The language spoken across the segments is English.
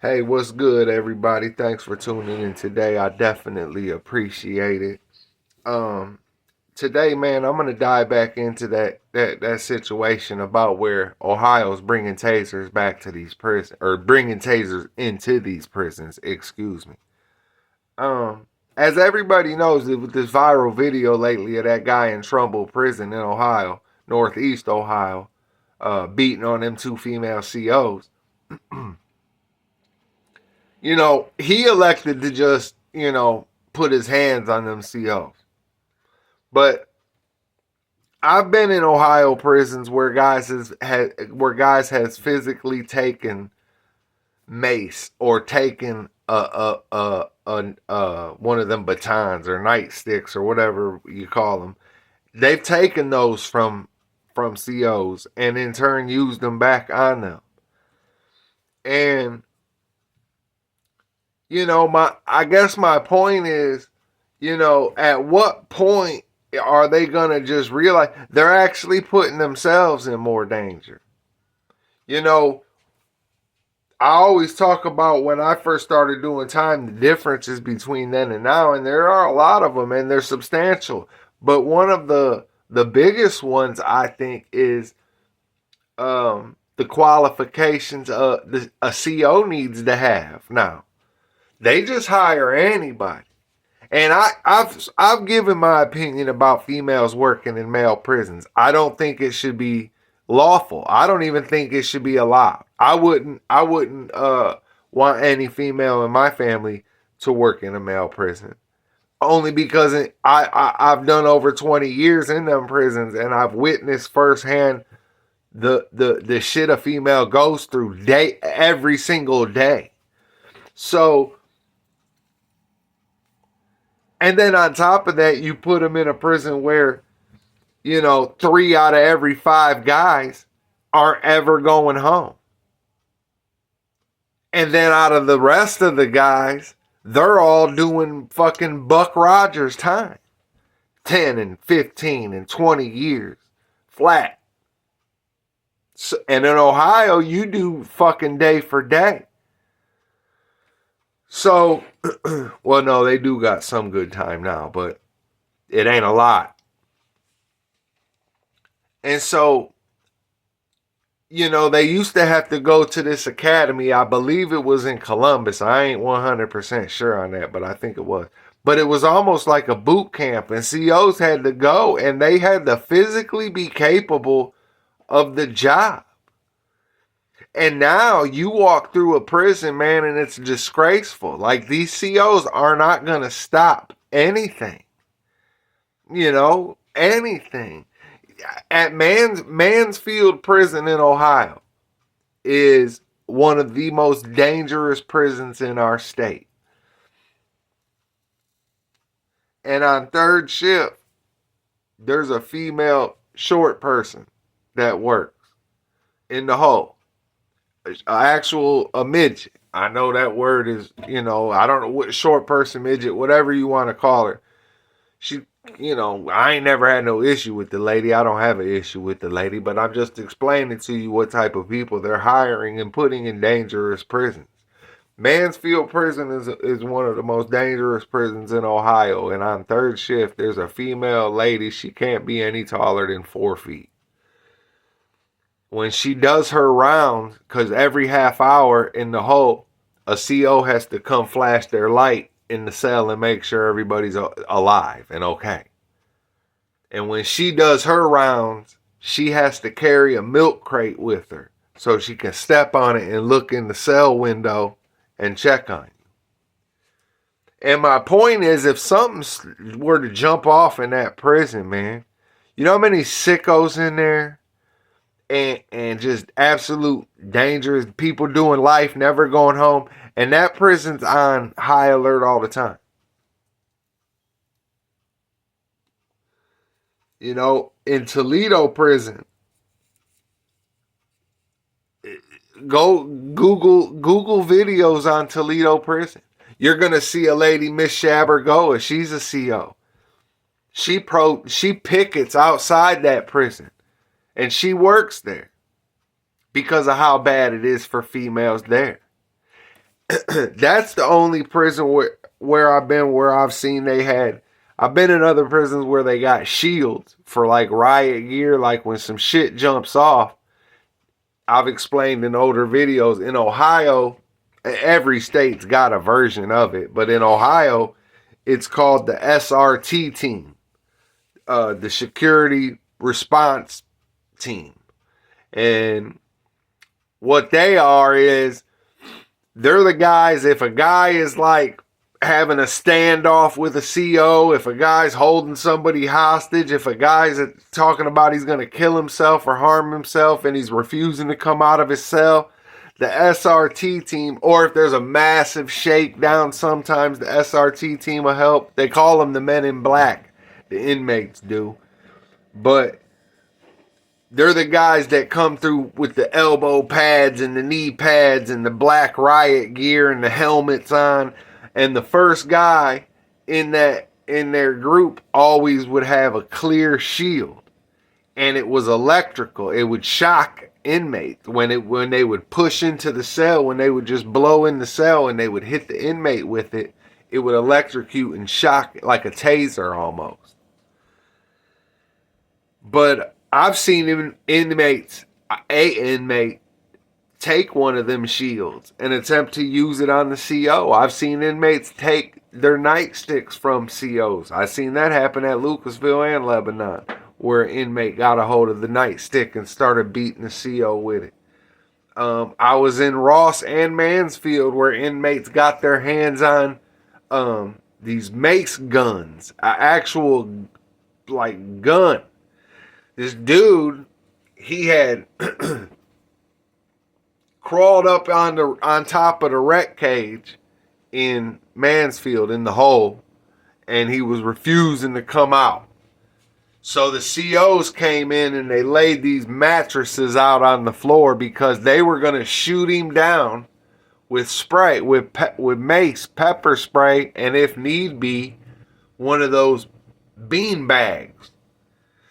Hey, what's good, everybody? Thanks for tuning in today. I definitely appreciate it. Um, Today, man, I'm gonna dive back into that situation about where Ohio's bringing tasers back to these prisons, or bringing tasers into these prisons. Excuse me. Um, as everybody knows, with this viral video lately of that guy in Trumbull Prison in Ohio, Northeast Ohio, beating on them two female COs. He elected to just, put his hands on them COs. But I've been in Ohio prisons where guys has physically taken mace or taken one of them batons or nightsticks or whatever you call them. They've taken those from COs and in turn used them back on them. And I guess my point is, at what point are they going to just realize they're actually putting themselves in more danger? You know, I always talk about when I first started doing time, the differences between then and now, and there are a lot of them, and they're substantial. But one of the biggest ones I think is the qualifications a CO needs to have now. They just hire anybody. And I've given my opinion about females working in male prisons. I don't think it should be lawful. I don't even think it should be allowed. I wouldn't want any female in my family to work in a male prison. Only because I've done over 20 years in them prisons and I've witnessed firsthand the shit a female goes through every single day. So, and then on top of that, you put them in a prison where, 3 out of every 5 guys aren't ever going home. And then out of the rest of the guys, they're all doing fucking Buck Rogers time. 10 and 15 and 20 years flat. So, and in Ohio, you do fucking day for day. So, well, no, they do got some good time now, but it ain't a lot. And so, they used to have to go to this academy. I believe it was in Columbus. I ain't 100% sure on that, but I think it was. But it was almost like a boot camp, and COs had to go, and they had to physically be capable of the job. And now you walk through a prison, man, and it's disgraceful. Like, these COs are not going to stop anything. Anything. At Mansfield Prison in Ohio is one of the most dangerous prisons in our state. And on third shift, there's a female short person that works in the hole. A midget. I know that word is, I don't know what short person, midget, whatever you want to call her. She, I ain't never had no issue with the lady. I don't have an issue with the lady, but I'm just explaining to you what type of people they're hiring and putting in dangerous prisons. Mansfield Prison is one of the most dangerous prisons in Ohio, and on third shift, there's a female lady. She can't be any taller than 4 feet. When she does her rounds, because every half hour in the hole, a CO has to come flash their light in the cell and make sure everybody's alive and okay. And when she does her rounds, she has to carry a milk crate with her so she can step on it and look in the cell window and check on you. And my point is, if something were to jump off in that prison, man, you know how many sickos in there? And just absolute dangerous people doing life, never going home. And that prison's on high alert all the time. In Toledo prison, go Google videos on Toledo prison. You're gonna see a lady, Miss Shabergoa. She's a CO. She pickets outside that prison. And she works there because of how bad it is for females there. That's the only prison where I've been where I've seen they had. I've been in other prisons where they got shields for like riot gear, like when some shit jumps off. I've explained in older videos. In Ohio, every state's got a version of it, but in Ohio, it's called the SRT team, the Security Response Team. And what they are is they're the guys, if a guy is like having a standoff with a CO, if a guy's holding somebody hostage, if a guy's talking about he's going to kill himself or harm himself and he's refusing to come out of his cell, the SRT team, or if there's a massive shakedown, sometimes the SRT team will help. They call them the men in black, the inmates do. But they're the guys that come through with the elbow pads and the knee pads and the black riot gear and the helmets on. And the first guy in their group always would have a clear shield. And it was electrical. It would shock inmates when they would push into the cell, when they would just blow in the cell and they would hit the inmate with it, it would electrocute and shock like a taser almost. But I've seen inmates, a inmate, take one of them shields and attempt to use it on the CO. I've seen inmates take their nightsticks from COs. I've seen that happen at Lucasville and Lebanon, where an inmate got a hold of the nightstick and started beating the CO with it. I was in Ross and Mansfield where inmates got their hands on these mace guns, an actual like gun. This dude, he had crawled up on top of the rec cage in Mansfield in the hole, and he was refusing to come out. So the COs came in and they laid these mattresses out on the floor because they were going to shoot him down with spray, with mace, pepper spray, and if need be, one of those bean bags.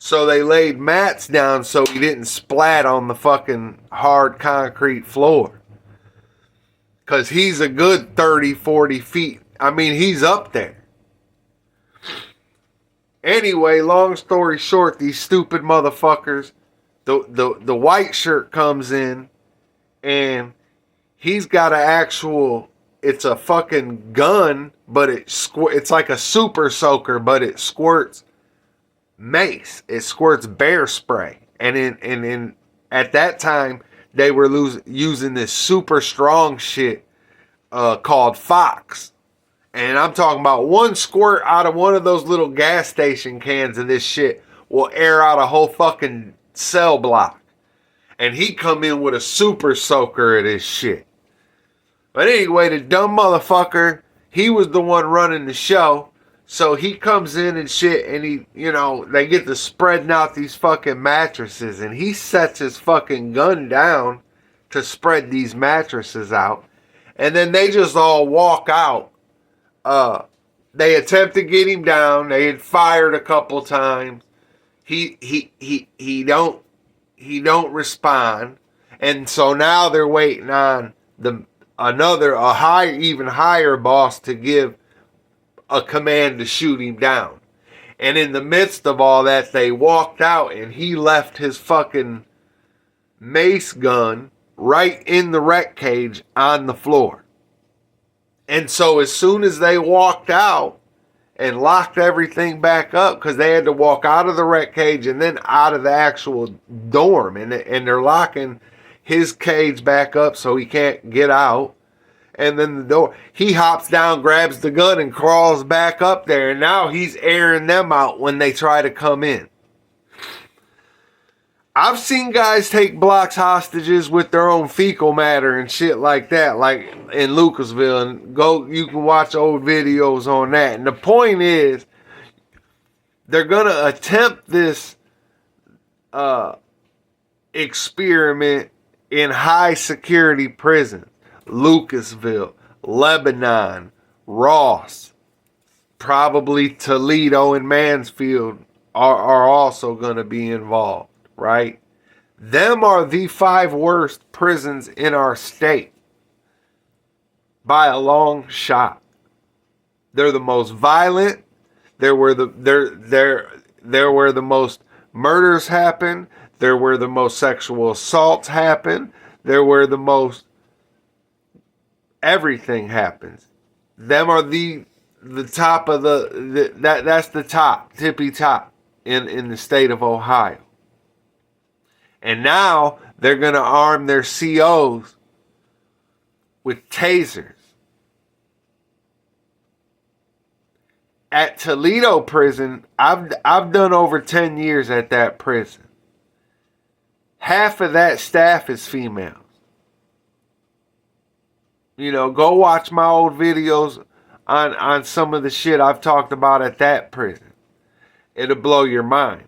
So they laid mats down so he didn't splat on the fucking hard concrete floor. Because he's a good 30, 40 feet. I mean, he's up there. Anyway, long story short, these stupid motherfuckers, the white shirt comes in and he's got an actual, it's a fucking gun, but it's like a super soaker, but it squirts mace. It squirts bear spray. And at that time, they were using this super strong shit called Fox. And I'm talking about one squirt out of one of those little gas station cans of this shit will air out a whole fucking cell block. And he come in with a super soaker of this shit. But anyway, the dumb motherfucker, he was the one running the show. So he comes in and shit, and he, they get to spreading out these fucking mattresses, and he sets his fucking gun down to spread these mattresses out. And then they just all walk out. They attempt to get him down. They had fired a couple times. He don't respond. And so now they're waiting on even higher boss to give a command to shoot him down. And in the midst of all that, they walked out and he left his fucking mace gun right in the rec cage on the floor. And so as soon as they walked out and locked everything back up, because they had to walk out of the rec cage and then out of the actual dorm, and they're locking his cage back up so he can't get out. And then the door, he hops down, grabs the gun, and crawls back up there. And now he's airing them out when they try to come in. I've seen guys take blocks hostages with their own fecal matter and shit like that, like in Lucasville. And you can watch old videos on that. And the point is, they're going to attempt this experiment in high security prisons. Lucasville, Lebanon, Ross, probably Toledo and Mansfield are also going to be involved, right? Them are the 5 worst prisons in our state. by a long shot. They're the most violent. They're where the most murders happen. They're where the most sexual assaults happen. They're where the most everything happens. Them are the top of that's the top, tippy top in the state of Ohio. And now they're going to arm their COs with tasers. At Toledo prison, I've done over 10 years at that prison. Half of that staff is females. You know, go watch my old videos on some of the shit I've talked about at that prison. It'll blow your mind.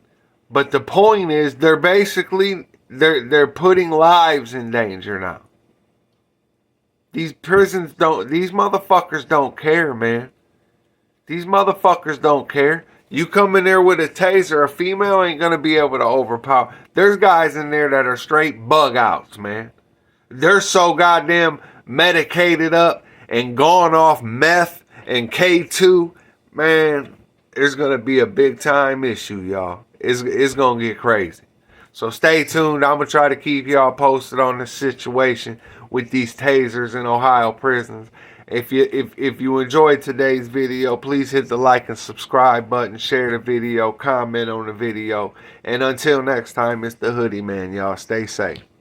But the point is, they're basically they're putting lives in danger now. These motherfuckers don't care, man. These motherfuckers don't care. You come in there with a taser, a female ain't gonna be able to overpower. There's guys in there that are straight bug outs, man. They're so goddamn medicated up and gone off meth and K2, man. There's gonna be a big time issue, y'all. It's gonna get crazy. So stay tuned. I'm gonna try to keep y'all posted on the situation with these tasers in Ohio prisons. If you enjoyed today's video, please hit the like and subscribe button, share the video, comment on the video. And until next time, it's the Hoodie Man, y'all. Stay safe.